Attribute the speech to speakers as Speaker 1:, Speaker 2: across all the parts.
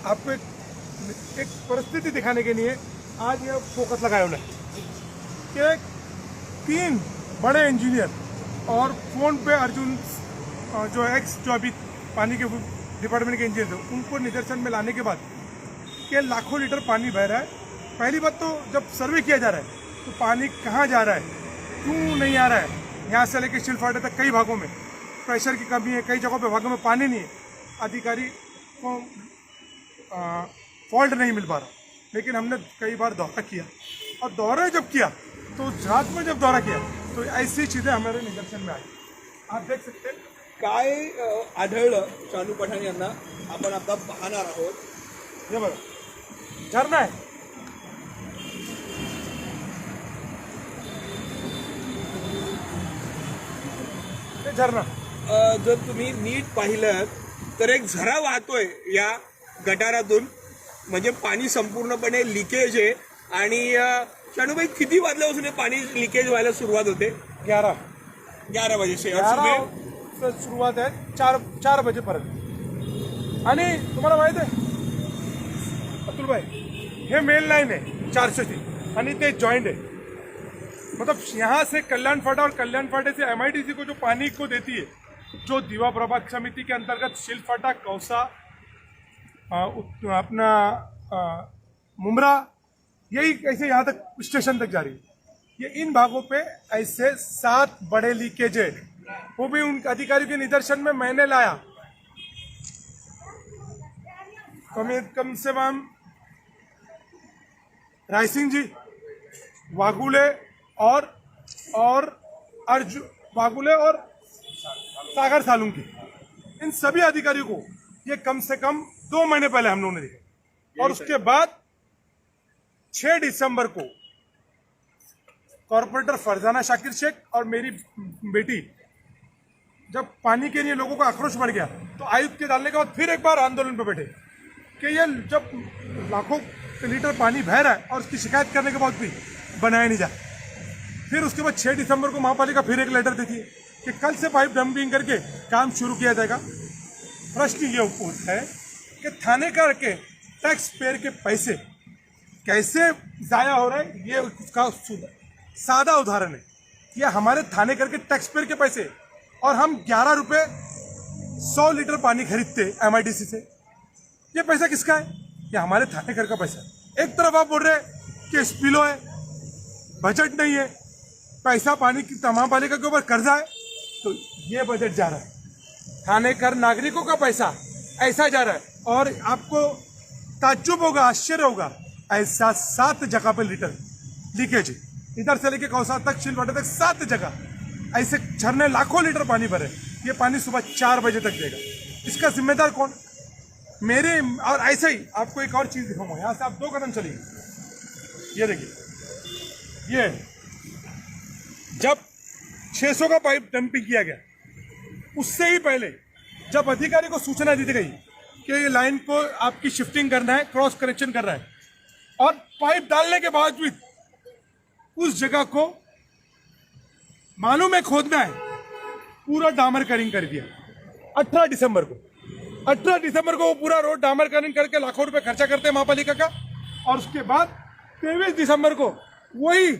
Speaker 1: आपको एक परिस्थिति दिखाने के लिए आज ये फोकस लगाया उन्हें कि 3 बड़े इंजीनियर और फ़ोन पे अर्जुन जो अभी पानी के डिपार्टमेंट के इंजीनियर थे, उनको निदर्शन में लाने के बाद कि लाखों लीटर पानी बह रहा है। पहली बात तो जब सर्वे किया जा रहा है तो पानी कहाँ जा रहा है, क्यों नहीं आ रहा है, यहाँ से लेकर शिलफाटे तक कई भागों में प्रेशर की कमी है, कई जगहों पे भागों में पानी नहीं है, अधिकारी को फॉल्ट नहीं मिल पा रहा। लेकिन हमने कई बार दौरा किया और दौरा जब किया तो उस रात में जब दौरा किया तो ऐसी चीज़ें हमारे निदर्शन में आई। आप देख सकते हैं
Speaker 2: काय आढळलं शानू पठाण यांना आपण आता पाहणार आहोत।
Speaker 1: ये बघा झरना आहे, हे झरना
Speaker 2: जर तुम्ही नीट पाहिलं तर एक झरा वाहतोय या गटारातून, म्हणजे पाणी संपूर्णपणे लिकेज आहे। आणि शानूभाई किती वाजल्यापासून हे पाणी लिकेज व्हायला सुरुवात होते? 11 बजे से
Speaker 1: 11 से सुरुवात आहे 4 बजेपर्यंत। आणि तुम्हाला माहित आहे अतुलभाई, हे मेन लाइन है 400 थी आणि ते जॉइंट है, मतलब यहाँ से कल्याण फाटा और कल्याण फाटे से MIDC को जो पानी को देती है, जो दीवा प्रभाग समिति के अंतर्गत शिलफाटा, कौसा, अपना मुमरा, यही ऐसे यहाँ तक स्टेशन तक जा रही है। ये इन भागों पे ऐसे 7 बड़े लीकेज है, वो भी उन अधिकारियों के निदर्शन में मैंने लाया। कम से कम रायसिंह जी, वागुले और वागुले और सागर सालुंकी, इन सभी अधिकारियों को ये कम से कम 2 महीने पहले हम लोगों ने दिया। और उसके बाद 6 दिसंबर को कॉर्पोरेटर फरजाना शाकिर शेख और मेरी बेटी, जब पानी के लिए लोगों का आक्रोश बढ़ गया तो आयुक्त के डालने के बाद फिर एक बार आंदोलन पर बैठे कि ये जब लाखों लीटर पानी बह रहा है और उसकी शिकायत करने के बाद भी बनाया नहीं जाए। फिर उसके बाद 6 दिसंबर को महापालिका फिर एक लेटर देती है कि कल से पाइप डंपिंग करके काम शुरू किया जाएगा। प्रश्न ये उठता है कि थाने का के टैक्स पेयर के पैसे कैसे ज़ाया हो रहे हैं, ये उसका सादा उदाहरण है। ये हमारे थाने करके टैक्स पेयर के पैसे, और हम 11 रुपये 100 लीटर पानी खरीदते MIDC से। ये पैसा किसका है? ये हमारे थाने कर का पैसा है। एक तरफ आप बोल रहे हैं कि स्पिलो है, बजट नहीं है, पैसा पानी की तमाम पालिका के ऊपर कर्जा है, तो ये बजट जा रहा है। थाने कर नागरिकों का पैसा ऐसा जा रहा है। और आपको ताज्जुब होगा, आश्चर्य होगा, ऐसा 7 जगह पर लीटर लीकेज है। इधर से लेके कौसा तक, शिलवाटा तक 7 जगह ऐसे झरने लाखों लीटर पानी भरे। ये पानी सुबह 4 बजे तक देगा। इसका जिम्मेदार कौन? मेरे। और ऐसे ही आपको एक और चीज दिखाऊंगा, यहाँ से आप 2 कदम चलिए, ये देखिए, ये जब 600 का पाइप डंपिंग किया गया, उससे ही पहले जब अधिकारी को सूचना दी गई कि ये लाइन को आपकी शिफ्टिंग करना है, क्रॉस कनेक्शन करना है, और पाइप डालने के बावजूद उस जगह को मालूम है खोदना है, पूरा डामरकरण कर दिया। 18 दिसंबर को वो पूरा रोड डामरकरण करके लाखों रुपए खर्चा करते हैं महापालिका का, और उसके बाद 23 दिसंबर को वही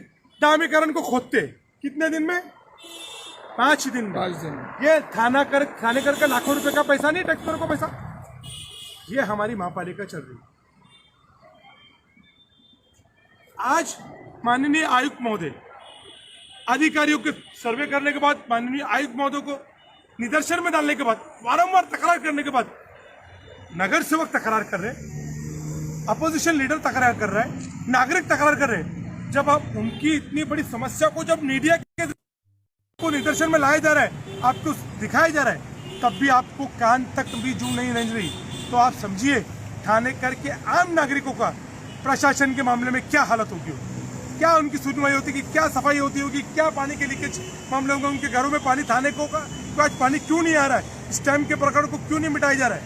Speaker 1: डामरकरण को खोदते। कितने दिन में? 5 दिन में।
Speaker 2: 5 दिन।
Speaker 1: ये थाने कर का लाखों रुपए का पैसा नहीं, टैक्सपेयर का पैसा। ये हमारी महापालिका चल रही है। आज माननीय आयुक्त महोदय, अधिकारियों के सर्वे करने के बाद, माननीय आयुक्त महोदय को निदर्शन में डालने के बाद, बारंबार तकरार करने के बाद, नगर सेवक तकरार कर रहे हैं, अपोजिशन लीडर तकरार कर रहा है, नागरिक तकरार कर रहे हैं। जब आप उनकी इतनी बड़ी समस्या को जब मीडिया के को निदर्शन में लाया जा रहा है, आपको दिखाया जा रहा है, तब भी आपको कान तक भी जू नहीं रंज रही, तो आप समझिए थाने करके आम नागरिकों का प्रशासन के मामले में क्या हालत होगी, क्या उनकी सुनवाई होती होगी, क्या सफाई होती होगी, क्या पानी के लीकेज मामले होंगे, उनके घरों में पानी, थाने को आज पानी क्यों नहीं आ रहा है, स्टैम्प के प्रकरण को क्यों नहीं मिटाया जा रहा है।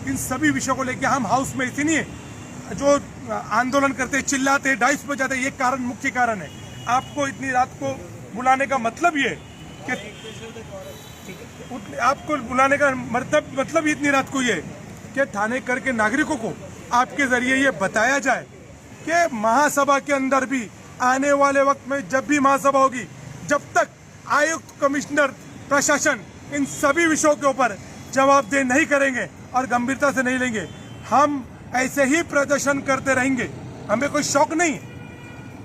Speaker 1: इन सभी विषयों को लेकर हम हाउस में इसीलिए जो आंदोलन करते, चिल्लाते, डाइस बजाते, ये कारण, मुख्य कारण है। आपको इतनी रात को बुलाने का मतलब ये कि आपको बुलाने का मतलब इतनी रात को ये कि थाने करके नागरिकों को आपके जरिए ये बताया जाए कि महासभा के अंदर भी आने वाले वक्त में जब भी महासभा होगी, जब तक आयुक्त, कमिश्नर, प्रशासन इन सभी विषयों के ऊपर जवाबदेह नहीं करेंगे और गंभीरता से नहीं लेंगे, हम ऐसे ही प्रदर्शन करते रहेंगे। हमें कोई शौक नहीं है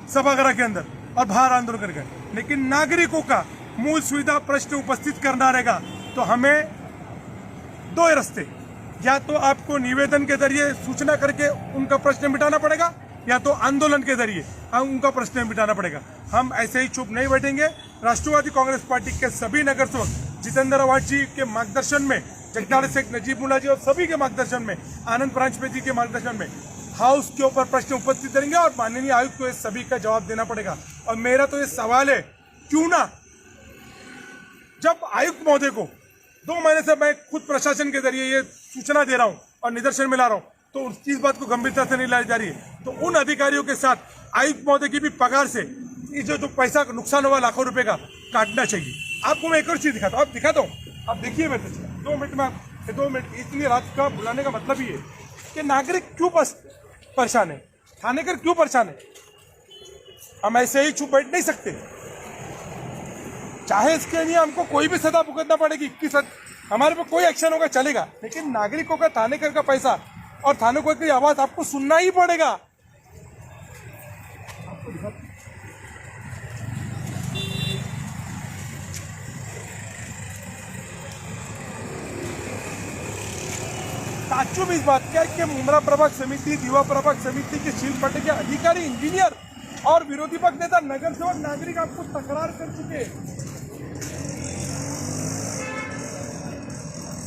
Speaker 1: सभागृह के अंदर और बाहर आंदोलन करके, लेकिन नागरिकों का मूल सुविधा प्रश्न उपस्थित करना रहेगा तो हमें दो ही रास्ते, या तो आपको निवेदन के जरिए सूचना करके उनका प्रश्न मिटाना पड़ेगा, या तो आंदोलन के जरिए हम उनका प्रश्न मिटाना पड़ेगा। हम ऐसे ही चुप नहीं बैठेंगे। राष्ट्रवादी कांग्रेस पार्टी के सभी नगर सेवक जितेंद्र अवाड जी के मार्गदर्शन में, जगदार शेख, नजीब मुल्ला जी और सभी के मार्गदर्शन में, आनंद प्रांशपे जी के मार्गदर्शन में हाउस के ऊपर प्रश्न उपस्थित करेंगे और माननीय आयुक्त को इस सभी का जवाब देना पड़ेगा। और मेरा तो ये सवाल है, क्यों ना जब आयुक्त महोदय को 2 महीने से मैं खुद प्रशासन के जरिए ये सूचना दे रहा हूं और निदर्शन में ला रहा हूं, तो उस बात को गंभीरता से नहीं लाई जा रही है, तो उन अधिकारियों के साथ आयुक्त महोदय की भी पगार से ये जो पैसा नुकसान हुआ लाखों रुपए का काटना चाहिए। आपको मैं एक और चीज दिखाता हूँ, आप दिखाता हूँ, आप देखिए मेरे से 2 मिनट में 2 मिनट इतनी रात का बुलाने का मतलब ही है कि नागरिक क्यों परेशान है, थानेकर क्यों परेशान है। हम ऐसे ही चुप बैठ नहीं सकते, चाहे इसके लिए हमको कोई भी सजा भुगतना पड़ेगी, हमारे पे कोई एक्शन होगा चलेगा, लेकिन नागरिकों का थानेकर का पैसा और थानेकों की आवाज आपको सुनना ही पड़ेगा। ताज्जुब इस बात का है कि मुमरा प्रभाग समिति, दीवा प्रभाग समिति के शील पट्टे के अधिकारी, इंजीनियर और विरोधी पक्ष नेता, नगर सेवक, नागरिक आपको तकरार कर चुके हैं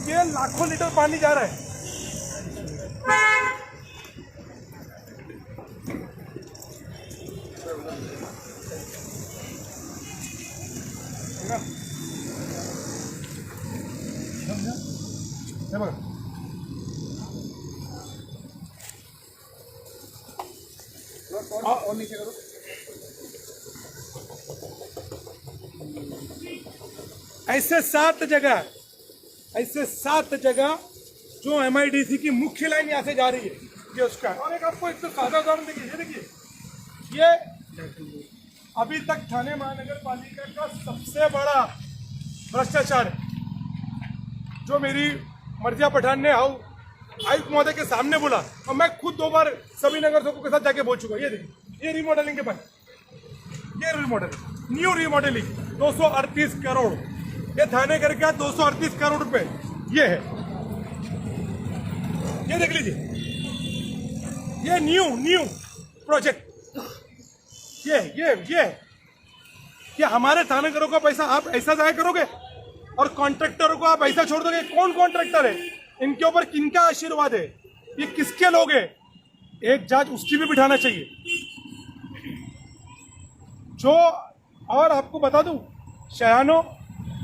Speaker 1: कि लाखों लीटर पानी जा रहा है। और नीचे करो। ऐसे 7 जगह जो MIDC की मुख्य लाइन यहाँ से जा रही है, ये उसका। और एक आपको एक तो सादा उदाहरण देखिए, ये देखिए, ये अभी तक ठाणे महानगर पालिका का सबसे बड़ा भ्रष्टाचार है, जो मेरी मर्जिया पठान ने आयुक्त महोदय के सामने बोला और मैं खुद 2 बार सभी नगर सेवकों के साथ जाके बोल चुका। ये देखिए, ये रिमॉडलिंग के बाद, ये रिमॉडलिंग, न्यू रिमॉडलिंग 238 करोड़, ये थाने घर का 238 करोड़ रुपए ये है, ये देख लीजिए, ये न्यू प्रोजेक्ट, ये हमारे थानेदारों का पैसा आप ऐसा जाया करोगे और कॉन्ट्रैक्टरों को आप ऐसा छोड़ दोगे। कौन कॉन्ट्रैक्टर है, इनके ऊपर किनका आशीर्वाद है, ये किसके लोग हैं? एक जांच उसकी भी बिठाना चाहिए। जो और आपको बता दूं, शयानो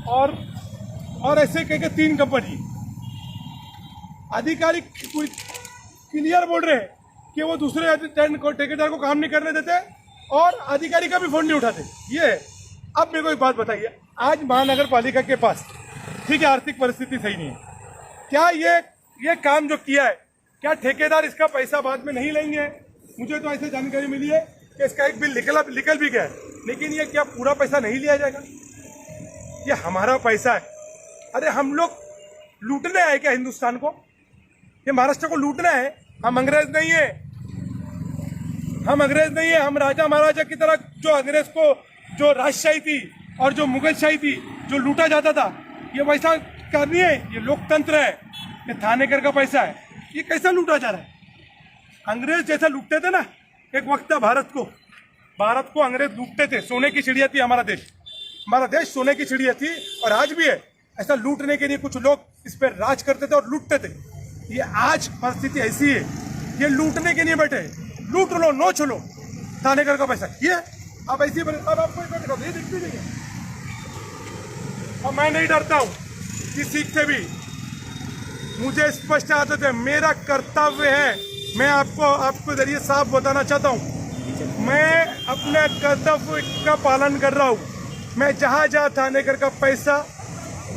Speaker 1: और ऐसे कह के 3 कंपनी अधिकारी क्लियर बोल रहे हैं कि वो दूसरे ठेकेदार को काम नहीं करने देते और अधिकारी का भी फोन नहीं उठाते। ये है। अब मेरे को एक बात बताइए, आज महानगर पालिका के पास ठीक है आर्थिक परिस्थिति सही नहीं है, क्या ये काम जो किया है, क्या ठेकेदार इसका पैसा बाद में नहीं लेंगे? मुझे तो ऐसे जानकारी मिली है कि इसका एक बिल निकल भी गया है, लेकिन ये क्या पूरा पैसा नहीं लिया जाएगा? ये हमारा पैसा है। अरे हम लोग लूटने आए क्या हिंदुस्तान को? ये महाराष्ट्र को लूटना है। हम अंग्रेज नहीं है, हम राजा महाराजा की तरह जो अंग्रेज को जो राजशाही थी और जो मुगलशाही थी जो लूटा जाता था, ये वैसा करनी है। ये लोकतंत्र है, ये थानेकर का पैसा है, ये कैसा लूटा जा रहा है? अंग्रेज जैसा लूटते थे ना, एक वक्त था भारत को अंग्रेज लूटते थे। सोने की चिड़िया थी हमारा देश सोने की चिड़िया थी और आज भी है। ऐसा लूटने के लिए कुछ लोग इस पर राज करते थे और लूटते थे। ये आज परिस्थिति ऐसी है, ये लूटने के लिए बैठे, लूट लो नो चलो थानेकर का पैसा। ये अब ऐसी अब आपको ये दिखती नहीं है। और मैं नहीं डरता हूँ किसी से भी, मुझे स्पष्ट आदत है, मेरा कर्तव्य है। मैं आपको जरिए साफ बताना चाहता हूँ, मैं अपने कर्तव्य का पालन कर रहा हूँ। मैं जहाँ थानेकर का पैसा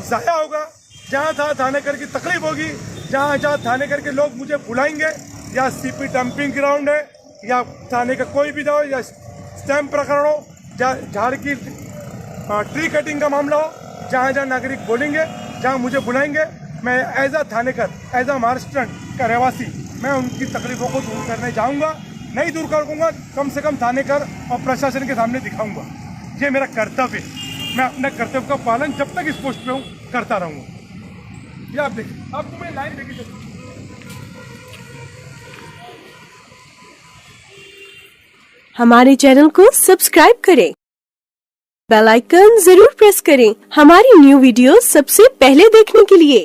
Speaker 1: ज़ाया होगा, जहाँ थानेकर की तकलीफ होगी, जहाँ थानेकर के लोग मुझे बुलाएंगे या सीपी डंपिंग ग्राउंड है या थाने का कोई भी हो, या स्टैम्प प्रकरण हो, या झाड़ की ट्री कटिंग का मामला हो, जहाँ जहाँ नागरिक बोलेंगे, जहाँ मुझे बुलाएंगे, मैं as a Thanekar, as a Maharashtrian का रहवासी, मैं उनकी तकलीफों को दूर करने जाऊँगा। नहीं दूर करूँगा, कम से कम थानेकर और प्रशासन के सामने दिखाऊँगा। ये मेरा कर्तव्य है। मैं अपने कर्तव्य का पालन जब तक इस पोस्ट पे हूँ करता रहूँगा। ये आप देखिए, आपको मैं लाइन देखी चलूँ।
Speaker 3: हमारे चैनल को सब्सक्राइब करें, बेल आइकन जरूर प्रेस करें हमारी न्यू वीडियो सबसे पहले देखने के लिए।